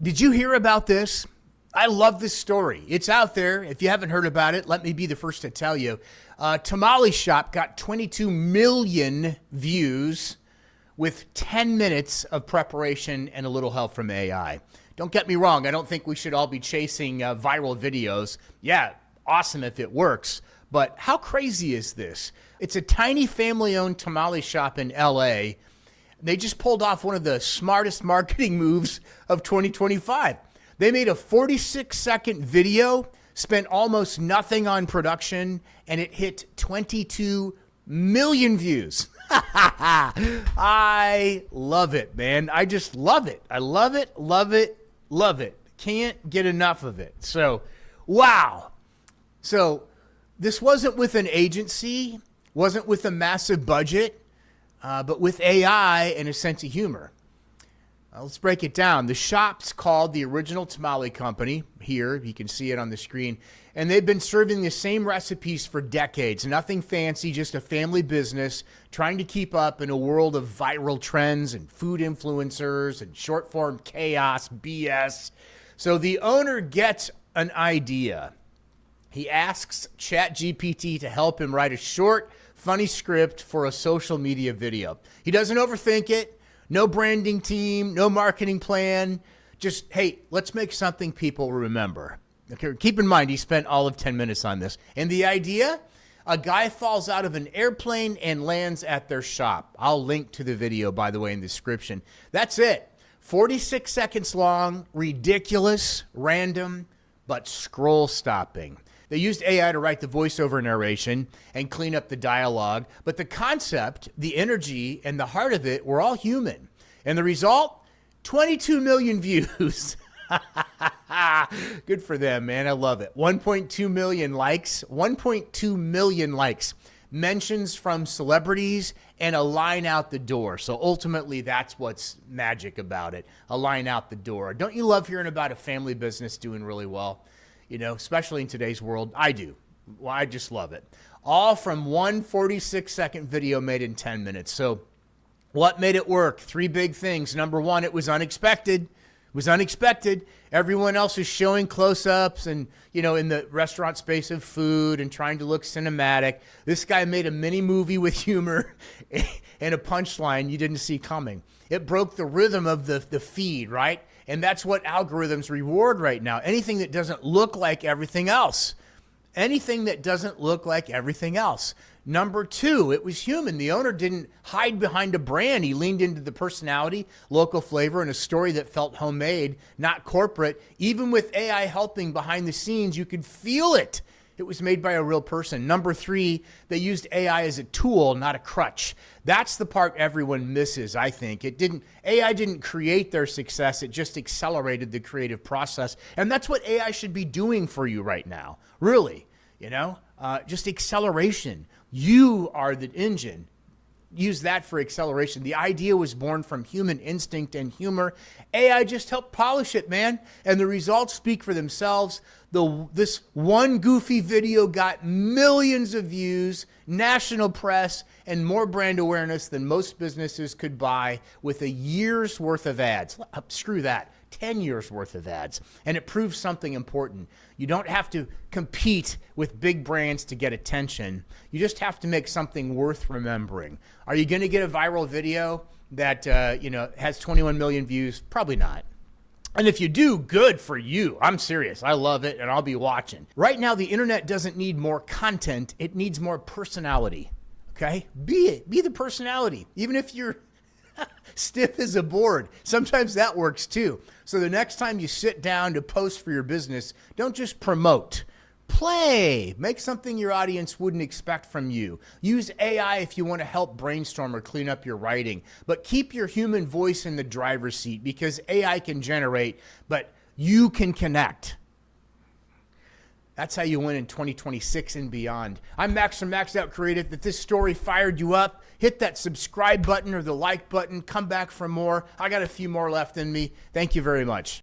Did you hear about this? I love this story. It's out there. If you haven't heard about it, let me be the first to tell you. Tamale Shop got 22 million views with 10 minutes of preparation and a little help from AI. Don't get me wrong. I don't think we should all be chasing viral videos. Yeah, awesome if it works. But how crazy is this? It's a tiny family-owned tamale shop in LA. They just pulled off one of the smartest marketing moves of 2025. They made a 46-second video, spent almost nothing on production, and it hit 22 million views. I love it, man. I just love it. I love it, love it, love it. Can't get enough of it. So, wow. So, this wasn't with an agency, wasn't with a massive budget, but with AI and a sense of humor. Let's break it down. The shop's called the Original Tamale Company. Here, you can see it on the screen. And they've been serving the same recipes for decades. Nothing fancy, just a family business trying to keep up in a world of viral trends and food influencers and short-form chaos, BS. So the owner gets an idea. He asks ChatGPT to help him write a short, funny script for a social media video. He doesn't overthink it. No branding team, no marketing plan. Just, hey, let's make something people remember. Okay, keep in mind, he spent all of 10 minutes on this. And the idea, a guy falls out of an airplane and lands at their shop. I'll link to the video, by the way, in the description. That's it. 46 seconds long, ridiculous, random, but scroll stopping. They used AI to write the voiceover narration and clean up the dialogue, but the concept, the energy, and the heart of it were all human. And the result? 22 million views. Good for them, man. I love it. 1.2 million likes. 1.2 million likes. Mentions from celebrities and a line out the door. So ultimately, that's what's magic about it. A line out the door. Don't you love hearing about a family business doing really well? You know, especially in today's world. I do. Well, I just love it. All from one 46-second video made in 10 minutes. So what made it work? Three big things. Number one, it was unexpected. It was unexpected. Everyone else is showing close-ups and, you know, in the restaurant space of food and trying to look cinematic. This guy made a mini movie with humor and a punchline you didn't see coming. It broke the rhythm of the feed, right? And that's what algorithms reward right now. Anything that doesn't look like everything else. Anything that doesn't look like everything else. Number two, it was human. The owner didn't hide behind a brand. He leaned into the personality, local flavor, and a story that felt homemade, not corporate. Even with AI helping behind the scenes, you could feel it. It was made by a real person. Number three, they used AI as a tool, not a crutch. That's the part everyone misses, I think. AI didn't create their success. It just accelerated the creative process. And that's what AI should be doing for you right now. Really, you know, just acceleration. You are the engine. Use that for acceleration. The idea was born from human instinct and humor. AI just helped polish it, man. And the results speak for themselves. This one goofy video got millions of views, national press, and more brand awareness than most businesses could buy with a year's worth of ads. Screw that. 10 years worth of ads. And it proves something important. You don't have to compete with big brands to get attention. You just have to make something worth remembering. Are you going to get a viral video that has 21 million views? Probably not. And if you do, good for you. I'm serious. I love it, and I'll be watching. Right now, the internet doesn't need more content. It needs more personality. Okay? Be it. Be the personality. Even if you're stiff as a board. Sometimes that works too. So the next time you sit down to post for your business, don't just promote. Play. Make something your audience wouldn't expect from you. Use AI if you want to help brainstorm or clean up your writing. But keep your human voice in the driver's seat because AI can generate, but you can connect. That's how you win in 2026 and beyond. I'm Max from Maxed Out Creative. If this story fired you up, hit that subscribe button or the like button. Come back for more. I got a few more left in me. Thank you very much.